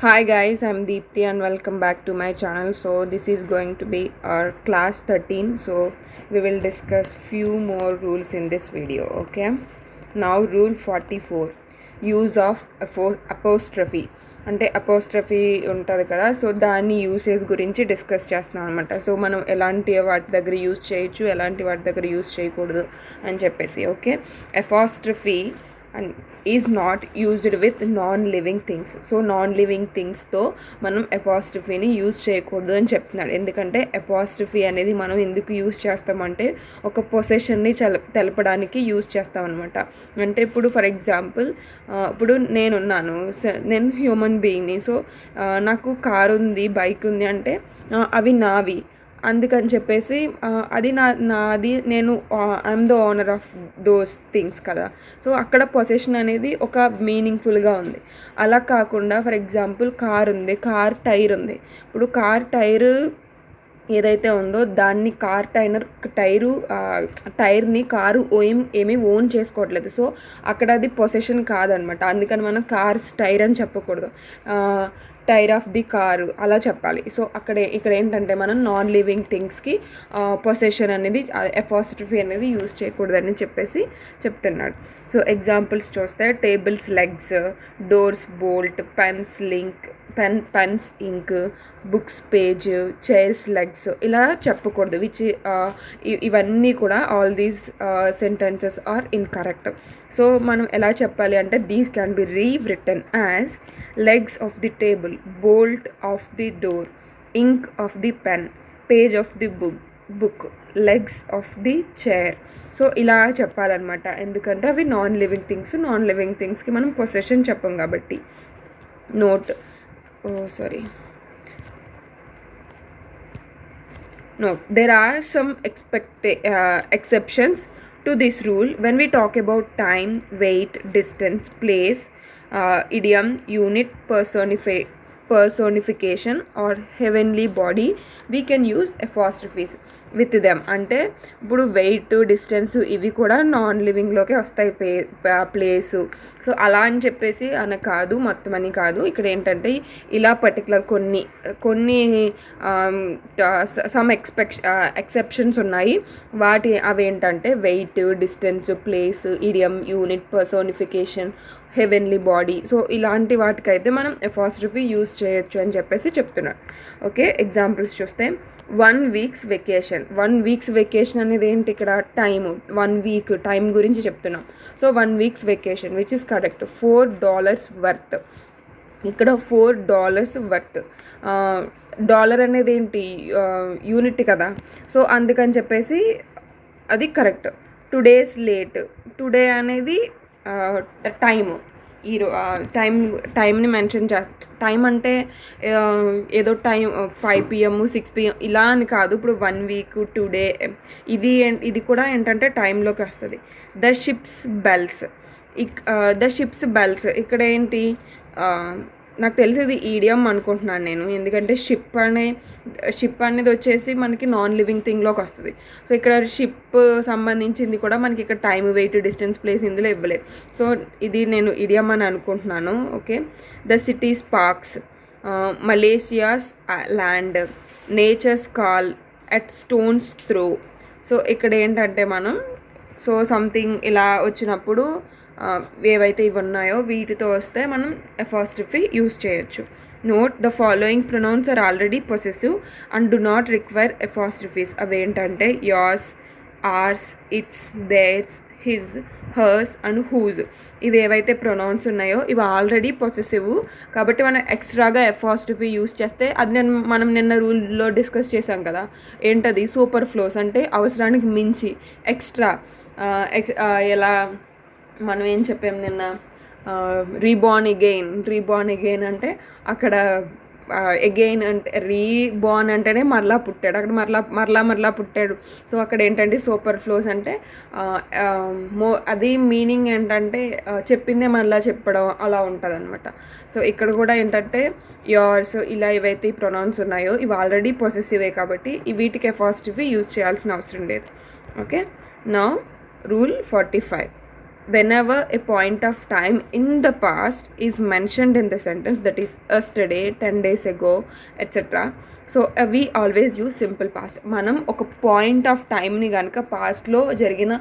Hi guys, I'm Deepthi and welcome back to my channel. So this is going to be our class 13. So we will discuss few more rules in this video. Okay. Now rule 44, use of apostrophe. అంటే apostrophe ఉంటుంది కదా, so దాన్ని usage గురించి discuss చేస్తున్నాం అనమాట. So మనం ఎలాంటి వాటి దగ్గర యూజ్ చేయొచ్చు, ఎలాంటి వాటి దగ్గర యూజ్ చేయకూడదు అని చెప్పేసి. Okay, apostrophe and is not used with non living things. So non living థింగ్స్తో మనం అపాస్ట్రఫీని యూజ్ చేయకూడదు అని చెప్తున్నాడు. ఎందుకంటే అపాస్ట్రఫీ అనేది మనం ఎందుకు యూజ్ చేస్తామంటే ఒక పొసెషన్ని తెలపడానికి యూజ్ చేస్తామన్నమాట. అంటే ఇప్పుడు ఫర్ ఎగ్జాంపుల్, ఇప్పుడు నేను హ్యూమన్ బీయింగ్ని. సో నాకు కారు ఉంది, బైక్ ఉంది అంటే అవి నావి. అందుకని చెప్పేసి అది నాది, నేను I'm the owner of those things కదా. సో అక్కడ పొసెషన్ అనేది ఒక మీనింగ్ఫుల్గా ఉంది. అలా కాకుండా ఫర్ ఎగ్జాంపుల్ కార్ ఉంది, కార్ టైర్ ఉంది. ఇప్పుడు కార్ టైర్ ఏదైతే ఉందో దాన్ని టైర్ని కారు ఏమీ ఓన్ చేసుకోవట్లేదు. సో అక్కడ అది పొసెషన్ కాదనమాట. అందుకని మనం కార్స్ టైర్ అని చెప్పకూడదు, టైర్ ఆఫ్ ది కారు అలా చెప్పాలి. సో ఇక్కడ ఏంటంటే మనం నాన్ లివింగ్ థింగ్స్కి పొసెషన్ అనేది, అపాస్ట్రఫీ అనేది యూజ్ చేయకూడదని చెప్పేసి చెప్తున్నాడు. సో ఎగ్జాంపుల్స్ చూస్తే tables legs, doors bolt, pens pens ink, books page, chairs legs ఇలా చెప్పకూడదు. ఇవన్నీ కూడా all these sentences are incorrect. So మనం ఎలా చెప్పాలి అంటే these can be rewritten as legs of the table, bolt of the door, ink of the pen, page of the book, legs of the chair. So ఇలా చెప్పాలన్నమాట. ఎందుకంటే అవి non living థింగ్స్కి మనం possession చెప్పం కాబట్టి. Note, there are some exceptions to this rule when we talk about time, weight, distance, place, idiom, unit, personification or heavenly body. We can use apostrophes with them. అంటే ఇప్పుడు wait, distance ఇవి కూడా non లివింగ్లోకి వస్తాయి, place. So అలా అని చెప్పేసి కాదు, మొత్తం అని కాదు. ఇక్కడ ఏంటంటే ఇలా పర్టికులర్ కొన్ని సమ్ ఎక్సెప్షన్స్ ఉన్నాయి. అవేంటంటే weight, distance, place, idiom, unit, personification, heavenly body. So ఇలాంటి వాటికైతే మనం అపాస్ట్రఫీ యూజ్ చేయొచ్చు అని చెప్పేసి చెప్తున్నాడు. ఓకే, ఎగ్జాంపుల్స్ చూస్తే 1 week's vacation. 1 week's vacation అనేది ఏంటి? ఇక్కడ టైము, 1 week టైం గురించి చెప్తున్నాం. So 1 week's vacation which is correct. $4 worth. ఇక్కడ $4 వర్త్. డాలర్ అనేది ఏంటి? యూనిట్ కదా. సో అందుకని చెప్పేసి అది కరెక్ట్. 2 days late. టుడే అనేది టైము, టైంని మెన్షన్ టైం అంటే ఏదో టైం 5 PM 6 PM ఇలా అని కాదు. ఇప్పుడు 1 week, టుడే ఇది కూడా ఏంటంటే టైంలోకి వస్తుంది. ద షిప్స్ బెల్స్ ఇక్కడ ఏంటి? నాకు తెలిసి ఇది ఈడియం అనుకుంటున్నాను నేను, ఎందుకంటే షిప్ అనేది వచ్చేసి మనకి నాన్ లివింగ్ థింగ్లోకి వస్తుంది. సో ఇక్కడ షిప్ సంబంధించింది కూడా మనకి ఇక్కడ టైం, వెయిట్, డిస్టెన్స్, ప్లేస్ ఇందులో ఇవ్వలేదు. సో ఇది నేను ఈడియం అని అనుకుంటున్నాను. Okay, the city's parks, Malaysia's land, nature's call, at stone's throw. So ఇక్కడ ఏంటంటే మనం సంథింగ్ ఇలా వచ్చినప్పుడు ఏవైతే ఇవి ఉన్నాయో వీటితో వస్తే మనం అపాస్ట్రఫీ యూజ్ చేయొచ్చు. Note, the following pronouns are already possessive and do not require apostrophes. అవేంటంటే yours, ours, its, theirs, his, hers and whose. ఇవి ఏవైతే ప్రొనౌన్స్ ఉన్నాయో ఇవి ఆల్రెడీ పొసెసివ్ కాబట్టి మనం ఎక్స్ట్రాగా అపాస్ట్రఫీ యూజ్ చేస్తే అది మనం నిన్న రూల్లో డిస్కస్ చేసాం కదా. ఏంటది? సూపర్ ఫ్లోస్ అంటే అవసరానికి మించి, ఎక్స్ట్రా. ఎలా మనం ఏం చెప్పాం నిన్న? రీబార్న్ అగైన్ అంటే అక్కడ అగైన్ అంటే రీబార్న్ అంటేనే మరలా పుట్టాడు, అక్కడ మరలా పుట్టాడు. సో అక్కడ ఏంటంటే సూపర్ ఫ్లోస్ అంటే అది మీనింగ్ ఏంటంటే చెప్పిందే మరలా చెప్పడం అలా ఉంటుంది అనమాట. సో ఇక్కడ కూడా ఏంటంటే yours ఇలా ఏవైతే ప్రొనౌన్స్ ఉన్నాయో ఇవి ఆల్రెడీ పొసెసివే కాబట్టి వీటికి అపాస్ట్రఫీ యూజ్ చేయాల్సిన అవసరం లేదు. Okay, now rule 45, whenever a point of time in the past is mentioned in the sentence, that is yesterday, 10 days ago, etc. So we always use simple past. మనం ఒక point of టైంని కనుక పాస్ట్లో జరిగిన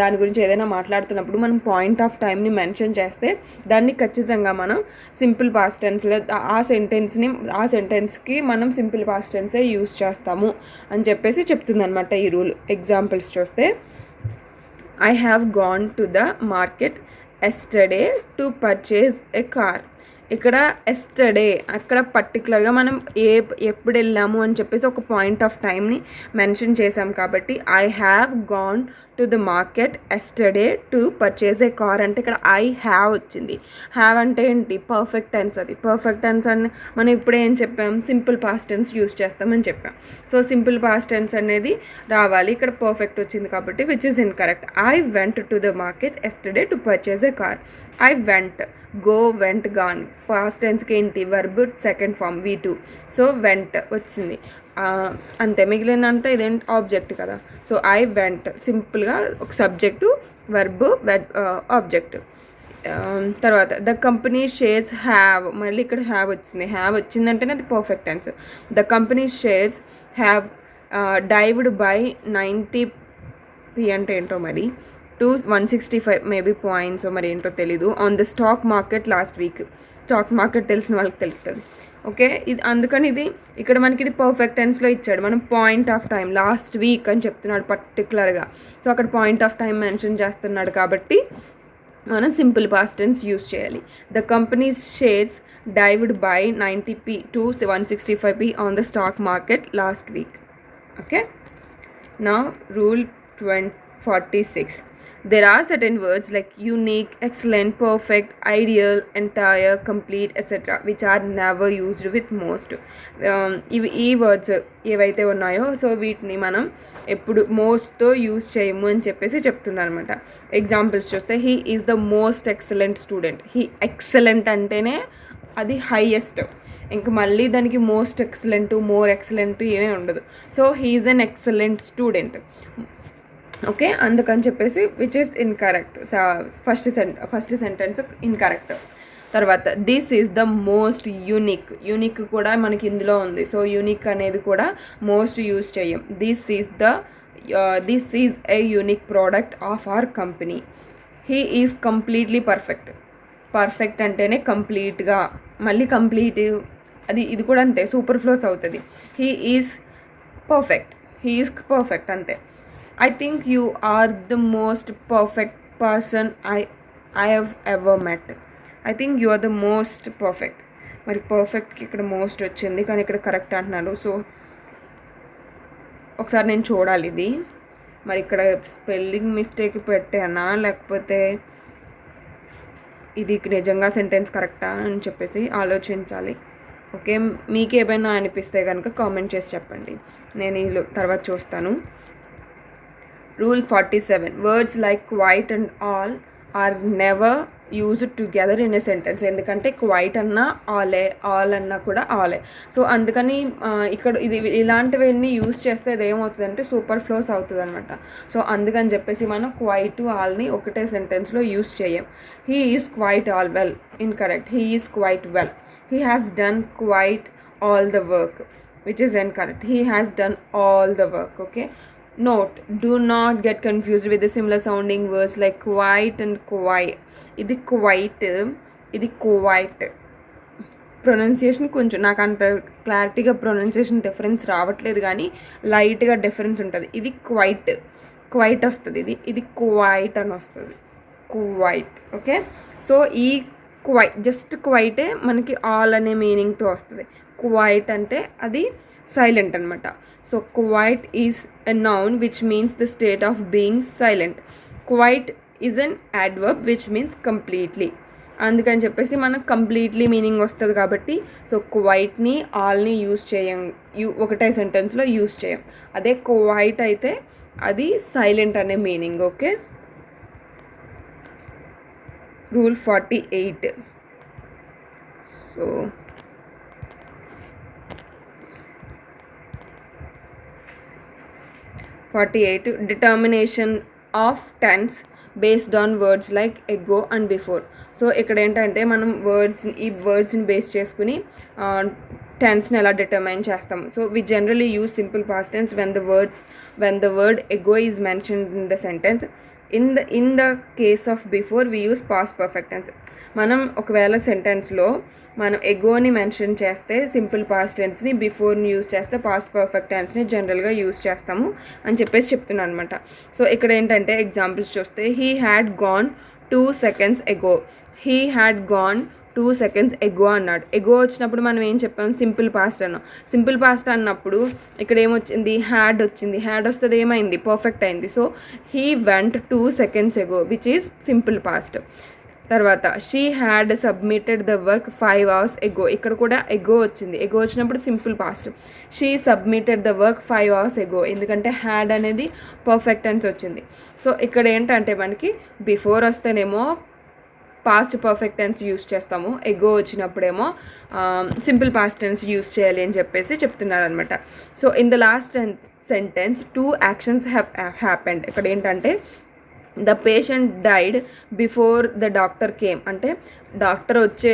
దాని గురించి ఏదైనా మాట్లాడుతున్నప్పుడు మనం పాయింట్ ఆఫ్ టైంని మెన్షన్ చేస్తే దాన్ని ఖచ్చితంగా మనం సింపుల్ పాస్ట్ టెన్స్లో ఆ సెంటెన్స్కి మనం సింపుల్ పాస్ట్ టెన్సే యూస్ చేస్తాము అని చెప్పేసి చెప్తుందన్నమాట ఈ రూల్. ఎగ్జాంపుల్స్ చూస్తే, I have gone to the market yesterday to purchase a car. ఇక్కడ ఎస్టర్డే అక్కడ పర్టికులర్గా మనం ఎప్పుడు వెళ్ళాము అని చెప్పేసి ఒక పాయింట్ ఆఫ్ టైంని మెన్షన్ చేసాం కాబట్టి I have gone to the market yesterday to purchase a car అంటే ఇక్కడ ఐ హ్యావ్ వచ్చింది. హ్యావ్ అంటే ఏంటి? Perfect tense. అది పర్ఫెక్ట్ టెన్స్ అని మనం ఇప్పుడే ఏం చెప్పాం? సింపుల్ పాస్ట్ టెన్స్ యూస్ చేస్తామని చెప్పాం. సో సింపుల్ పాస్ట్ టెన్స్ అనేది రావాలి. ఇక్కడ పర్ఫెక్ట్ వచ్చింది కాబట్టి which is incorrect. I went to the market yesterday to purchase a car. I went, go, went, gone. Past టెన్స్కి ఏంటి? Verb second form V2. So went వచ్చింది అంతే. మిగిలినంతా ఇదేంటి? ఆబ్జెక్ట్ కదా. సో ఐ వెంట్ సింపుల్గా ఒక సబ్జెక్టు, వర్బ్, ఆబ్జెక్ట్. తర్వాత the company shares have, మళ్ళీ ఇక్కడ హ్యావ్ వచ్చింది. హ్యావ్ వచ్చిందంటేనే అది perfect tense. The company shares have dived by 90p అంటే ఏంటో మరి, to 165 మేబీ పాయింట్స్ మరి ఏంటో తెలీదు, on the stock market last week. Stock market తెలిసిన వాళ్ళకి తెలుస్తుంది. ఓకే, ఇది అందుకని ఇది ఇక్కడ మనకి ఇది పర్ఫెక్ట్ టెన్స్లో ఇచ్చాడు. మనం point of time last week అని చెప్తున్నాడు పర్టికులర్గా. సో అక్కడ పాయింట్ ఆఫ్ టైం మెన్షన్ చేస్తున్నాడు కాబట్టి మనం సింపుల్ పాస్ట్ టెన్స్ యూస్ చేయాలి. The companies shares dived by 90p to 165p on the stock market last week. Okay, now rule 46. There are certain words like unique, excellent, perfect, ideal, entire, complete, etc. which are never used with most. ఈ words ఏవైతే ఉన్నాయో so వీటిని మనం ఎప్పుడు మోస్ట్తో use చేయము అని చెప్పేసి చెప్తున్నారు అనమాట. ఎగ్జాంపుల్స్ చూస్తే, he is the most excellent student. He excellent అంటేనే అది హైయెస్ట్. ఇంక మళ్ళీ దానికి మోస్ట్ ఎక్సలెంట్, మోర్ ఎక్సలెంట్ ఏమీ ఉండదు. So he is an excellent student. Okay, అందుకని చెప్పేసి which is incorrect. First sentence incorrect. తర్వాత this is the most unique. Unique కూడా మనకి ఇందులో ఉంది. సో యూనిక్ అనేది కూడా మోస్ట్ యూజ్ చేయం. This is a unique product of our company. He is completely perfect. Perfect అంటేనే కంప్లీట్గా, మళ్ళీ కంప్లీట్ ఇది కూడా అంతే, సూపర్ ఫ్లోస్ అవుతుంది. హీ ఈజ్ పర్ఫెక్ట్ అంతే. I think you are the most perfect person I have ever met. I think you are the most perfect. మరి పర్ఫెక్ట్కి ఇక్కడ మోస్ట్ వచ్చింది కానీ ఇక్కడ కరెక్ట్ అంటున్నాడు. సో ఒకసారి నేను చూడాలి ఇది మరి ఇక్కడ స్పెల్లింగ్ మిస్టేక్ పెట్టానా లేకపోతే ఇది నిజంగా సెంటెన్స్ కరెక్టా అని చెప్పేసి ఆలోచించాలి. ఓకే, మీకు ఏమైనా అనిపిస్తే కనుక కామెంట్ చేసి చెప్పండి, నేను ఈ తర్వాత చూస్తాను. Rule 47. Words like quite and all are never used together in a sentence. ఎందుకంటే క్వైట్ అన్నా ఆలే, ఆల్ అన్నా కూడా ఆలే. సో అందుకని ఇక్కడ ఇది ఇలాంటివన్నీ యూజ్ చేస్తే ఇది ఏమవుతుందంటే సూపర్ ఫ్లోస్ అవుతుంది అనమాట. సో అందుకని చెప్పేసి మనం క్వైట్, ఆల్ని ఒకటే సెంటెన్స్లో యూజ్ చేయం. He is quiet all well. Incorrect. He is quite well. He has done quiet all the work, which is incorrect. He has done all the work. Okay, note, do not get confused with the similar sounding words like quite and quiet. ఇది quite, ఇది quite. Pronunciation కొంచెం నాకు అంత క్లారిటీగా pronunciation difference రావట్లేదు కానీ లైట్గా difference ఉంటుంది. ఇది క్వైట్ వస్తుంది, ఇది క్వైట్ అని వస్తుంది, క్వైట్. ఓకే, సో ఈ జస్ట్ క్వైటే మనకి ఆల్ అనే మీనింగ్తో వస్తుంది. క్వైట్ అంటే అది సైలెంట్ అనమాట. So quiet is a noun which means the state of being silent. Quite is an adverb which means completely. అందుకని చెప్పేసి మనకు కంప్లీట్లీ మీనింగ్ వస్తుంది కాబట్టి సో క్వైట్ని, ఆల్ని యూజ్ చేయం, ఒకటే సెంటెన్స్లో యూజ్ చేయం. అదే క్వైట్ అయితే అది సైలెంట్ అనే meaning. Okay, rule 48. So 48. Determination of tense based on words like ago and before. So ఇక్కడ ఏంటంటే మనం ఈ వర్డ్స్ని బేస్ చేసుకుని టెన్స్ని ఎలా డిటర్మైన్ చేస్తాం. So we generally use simple past tense when the word ego is mentioned in the sentence. In the case of before we use past perfect tense. మనం ఒకవేళ సెంటెన్స్లో మనం ఎగోని మెన్షన్ చేస్తే సింపుల్ పాస్ట్ టెన్స్ని, బిఫోర్ని యూజ్ చేస్తే past perfect టెన్స్ని జనరల్గా use చేస్తాము అని చెప్పేసి చెప్తున్నాను అనమాట. సో ఇక్కడ ఏంటంటే ఎగ్జాంపుల్స్ చూస్తే he had gone 2 seconds ago. He had gone 2 seconds ago అన్నాడు. ఎగో వచ్చినప్పుడు మనం ఏం చెప్పాం, సింపుల్ పాస్ట్ అన్నాం. సింపుల్ పాస్ట్ అన్నప్పుడు ఇక్కడ ఏమొచ్చింది, హ్యాడ్ వచ్చింది. హ్యాడ్ వస్తుంది ఏమైంది, పర్ఫెక్ట్ అయింది. So he went 2 seconds ago which is simple past. తర్వాత she had submitted the work 5 hours ago. ఇక్కడ కూడా ఎగో వచ్చింది. ఎగో వచ్చినప్పుడు simple past. She submitted the work 5 hours ago ఎందుకంటే హ్యాడ్ అనేది పర్ఫెక్ట్ టెన్స్ వచ్చింది. సో ఇక్కడ ఏంటంటే మనకి బిఫోర్ వస్తేనేమో పాస్ట్ పర్ఫెక్ట్ టెన్స్ యూస్ చేస్తాము, ఎగో వచ్చినప్పుడేమో సింపుల్ పాస్ట్ టెన్స్ యూస్ చేయాలి అని చెప్పేసి చెప్తున్నారు అనమాట. So in the last sentence 2 actions have happened. ఇక్కడ ఏంటంటే the patient died before the doctor came, అంటే డాక్టర్ వచ్చే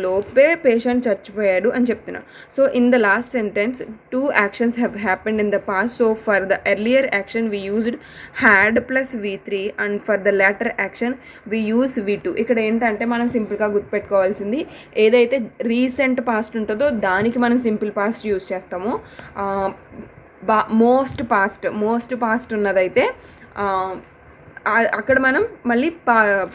లోపే పేషెంట్ చచ్చిపోయాడు అని చెప్తున్నాడు. So in the last sentence 2 actions have happened in the past. So for the earlier action we used had plus V3 and for the later action we use V2. ఇక్కడ ఏంటంటే మనం సింపుల్గా గుర్తుపెట్టుకోవాల్సింది, ఏదైతే రీసెంట్ పాస్ట్ ఉంటుందో దానికి మనం simple past use చేస్తాము. మోస్ట్ పాస్ట్ ఉన్నదైతే అక్కడ మనం మళ్ళీ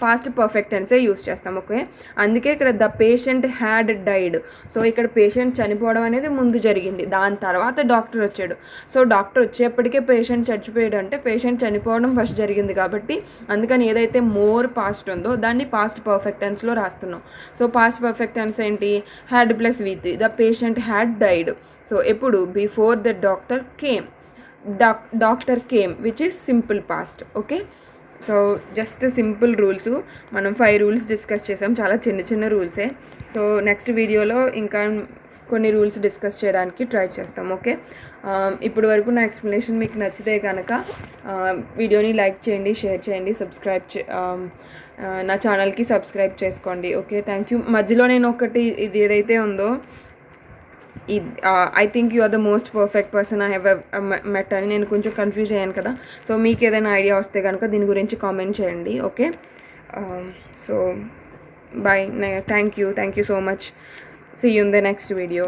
పాస్ట్ పర్ఫెక్ట్ టెన్సే యూస్ చేస్తాం. ఓకే, అందుకే ఇక్కడ the patient had died. So ఇక్కడ పేషెంట్ చనిపోవడం అనేది ముందు జరిగింది, దాని తర్వాత డాక్టర్ వచ్చాడు. సో డాక్టర్ వచ్చేప్పటికే పేషెంట్ చచ్చిపోయాడు అంటే పేషెంట్ చనిపోవడం ఫస్ట్ జరిగింది కాబట్టి అందుకని ఏదైతే మోర్ పాస్ట్ ఉందో దాన్ని పాస్ట్ పర్ఫెక్ట్ టెన్స్లో రాస్తున్నాం. సో పాస్ట్ పర్ఫెక్ట్ టెన్స్ ఏంటి, had plus V3. The patient had died. So ఎప్పుడు, before the doctor came. Doctor came which is simple past. Okay, so just simple rules, మనం 5 rules discuss చేసాం, చాలా చిన్న రూల్సే. So next వీడియోలో ఇంకా కొన్ని రూల్స్ డిస్కస్ చేయడానికి ట్రై చేస్తాం. ఓకే, ఇప్పుడు వరకు నా ఎక్స్ప్లెనేషన్ మీకు నచ్చితే కనుక వీడియోని లైక్ చేయండి, షేర్ చేయండి, నా ఛానల్కి సబ్స్క్రైబ్ చేసుకోండి. Okay, thank you. మధ్యలో నేను ఒకటి ఇది ఏదైతే ఉందో I think you are the most perfect person I have met అని నేను కొంచెం కన్ఫ్యూజ్ అయ్యాను కదా. సో మీకు ఏదైనా ఐడియా వస్తే కనుక దీని గురించి కామెంట్ చేయండి. Okay, so bye, thank you so much. See you in the next video.